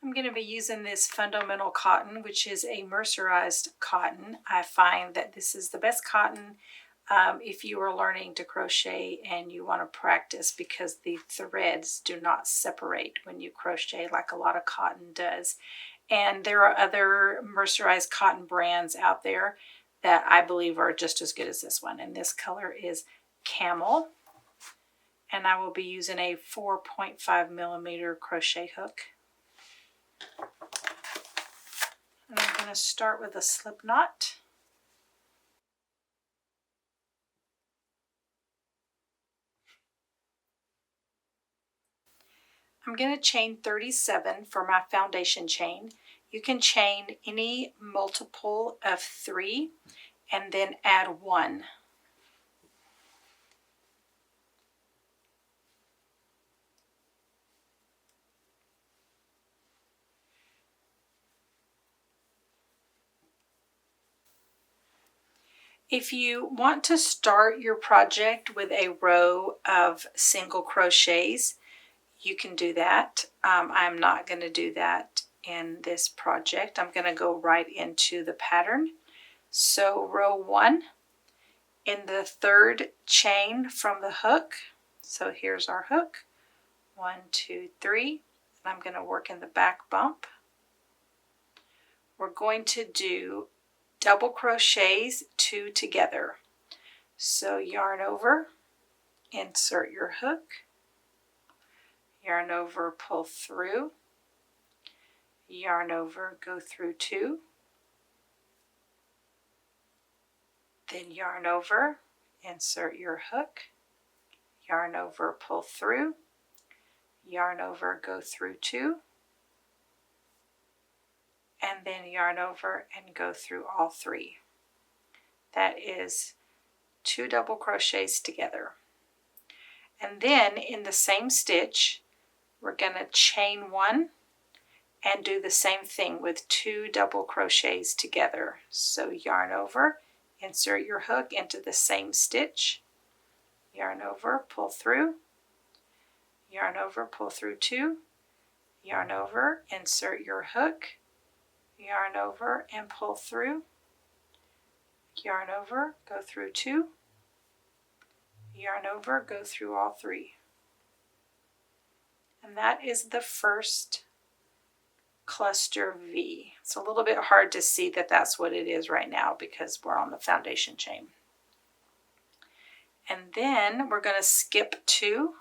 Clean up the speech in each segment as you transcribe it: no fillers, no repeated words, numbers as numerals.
I'm going to be using this fundamental cotton, which is a mercerized cotton. I find that this is the best cotton if you are learning to crochet and you want to practice, because the threads do not separate when you crochet like a lot of cotton does. And there are other mercerized cotton brands out there that I believe are just as good as this one. And this color is Camel. And I will be using a 4.5 millimeter crochet hook. And I'm going to start with a slip knot. I'm going to chain 37 for my foundation chain. You can chain any multiple of 3 and then add 1. If you want to start your project with a row of single crochets, you can do that. I'm not going to do that in this project. I'm going to go right into the pattern. So row 1 in the 3rd chain from the hook. So here's our hook. 1, 2, 3. And I'm going to work in the back bump. We're going to do double crochets 2 together. So yarn over, insert your hook, yarn over, pull through, yarn over, go through 2, then yarn over, insert your hook, yarn over, pull through, yarn over, go through 2, and then yarn over and go through all 3. That is 2 double crochets together. And then in the same stitch, we're going to chain 1 and do the same thing with 2 double crochets together. So yarn over, insert your hook into the same stitch, yarn over, pull through, yarn over, pull through 2, yarn over, insert your hook, yarn over and pull through, yarn over, go through 2, yarn over, go through all 3. And that is the first cluster V. It's a little bit hard to see that that's what it is right now because we're on the foundation chain. And then we're going to skip 2.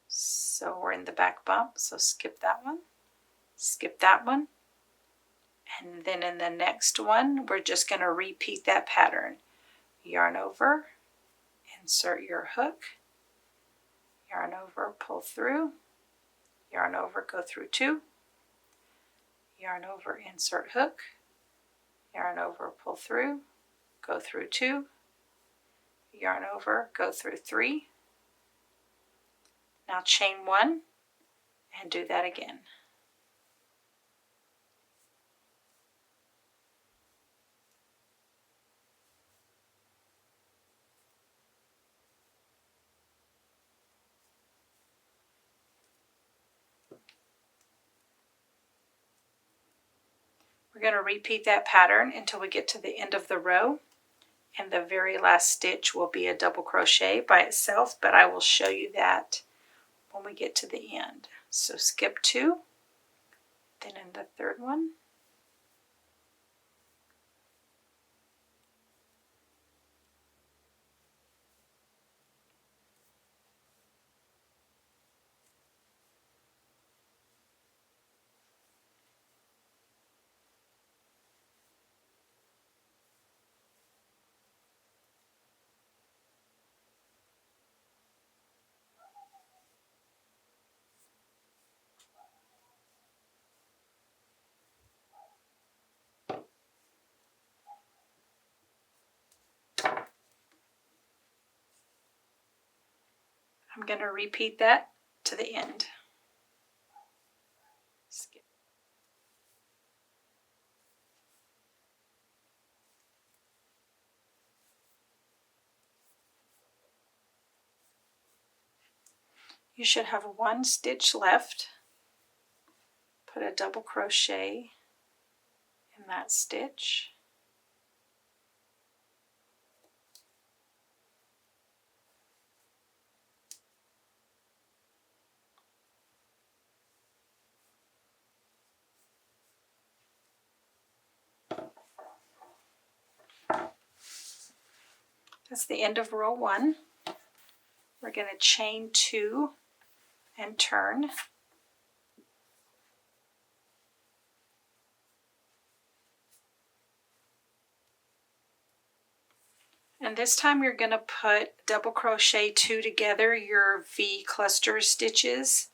So we're in the back bump, so skip that one, skip that one. And then in the next one, we're just going to repeat that pattern. Yarn over, insert your hook, yarn over, pull through, yarn over, go through 2, yarn over, insert hook, yarn over, pull through, go through 2, yarn over, go through 3. Now chain 1 and do that again. We're going to repeat that pattern until we get to the end of the row, and the very last stitch will be a double crochet by itself, but I will show you that when we get to the end. So skip 2, then in the 3rd one, I'm going to repeat that to the end. Skip. You should have 1 stitch left. put a double crochet in that stitch. That's the end of row 1. We're going to chain 2 and turn. And this time you're going to put double crochet 2 together, your V cluster stitches,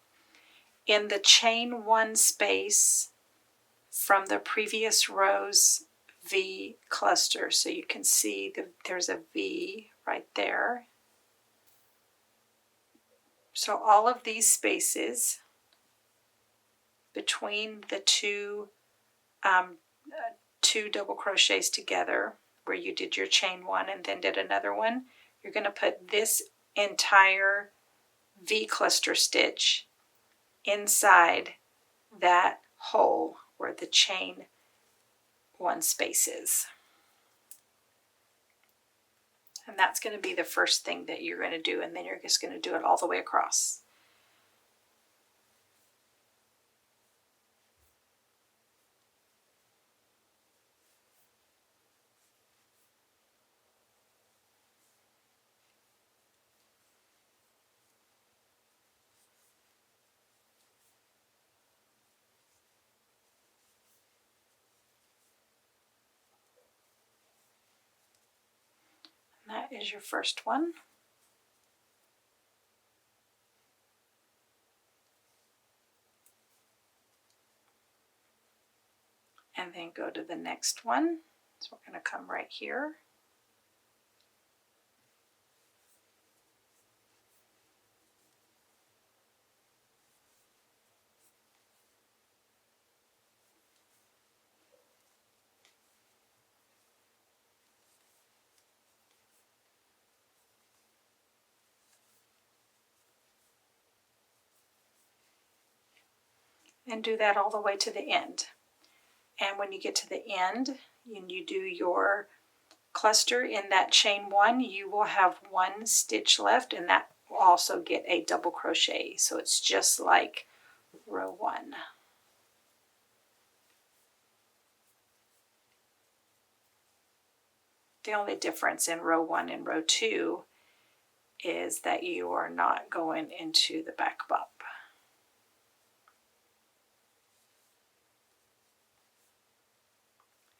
in the chain 1 space from the previous row's V cluster. So you can see there's a V right there. So all of these spaces between the two double crochets together, where you did your chain 1 and then did another one, you're going to put this entire V cluster stitch inside that hole where the chain 1 space is. And that's going to be the first thing that you're going to do, and then you're just going to do it all the way across. That is your first one. And then go to the next one. So we're going to come right here. And do that all the way to the end. And when you get to the end and you do your cluster in that chain 1, you will have 1 stitch left, and that will also get a double crochet. So it's just like row 1. The only difference in row 1 and row 2 is that you are not going into the back bump.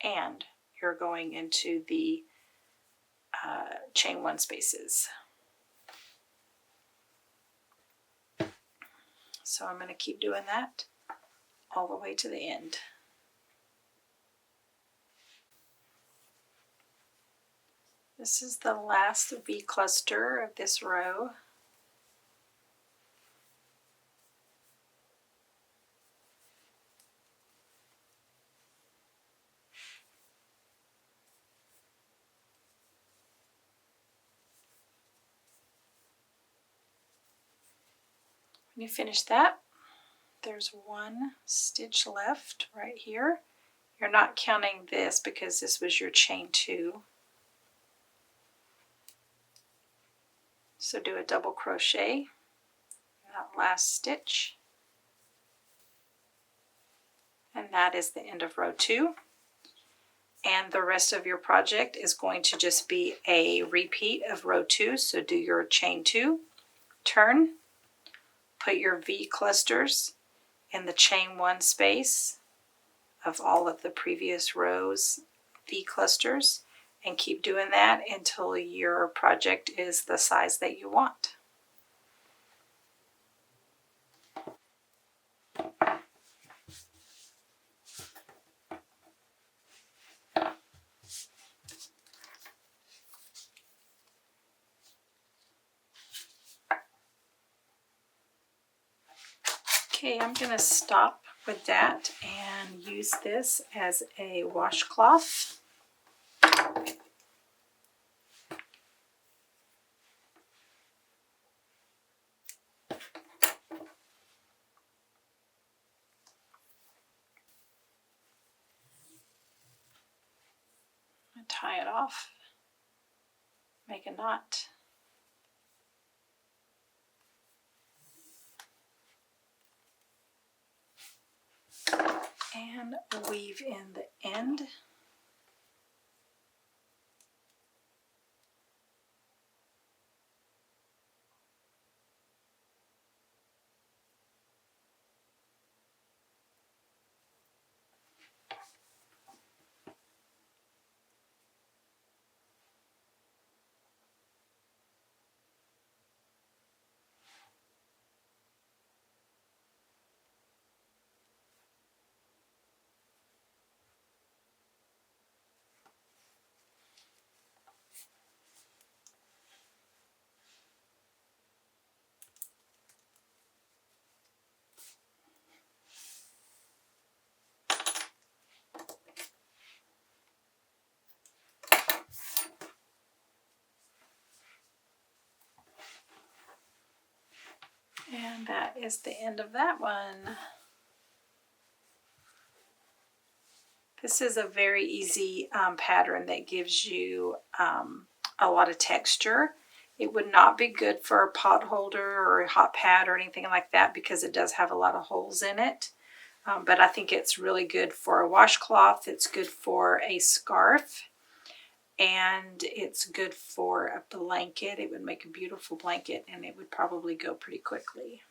And you're going into the chain 1 spaces. So I'm going to keep doing that all the way to the end. This is the last V cluster of this row. When you finish that, there's 1 stitch left right here. You're not counting this because this was your chain 2. So do a double crochet in that last stitch. And that is the end of row 2. And the rest of your project is going to just be a repeat of row 2. So do your chain 2, turn, put your V clusters in the chain 1 space of all of the previous rows V clusters, and keep doing that until your project is the size that you want. Okay, I'm going to stop with that and use this as a washcloth. tie it off, make a knot. And weave in the end. And that is the end of that one. This is a very easy pattern that gives you a lot of texture. It would not be good for a pot holder or a hot pad or anything like that because it does have a lot of holes in it. But I think it's really good for a washcloth. It's good for a scarf. And it's good for a blanket. It would make a beautiful blanket and it would probably go pretty quickly.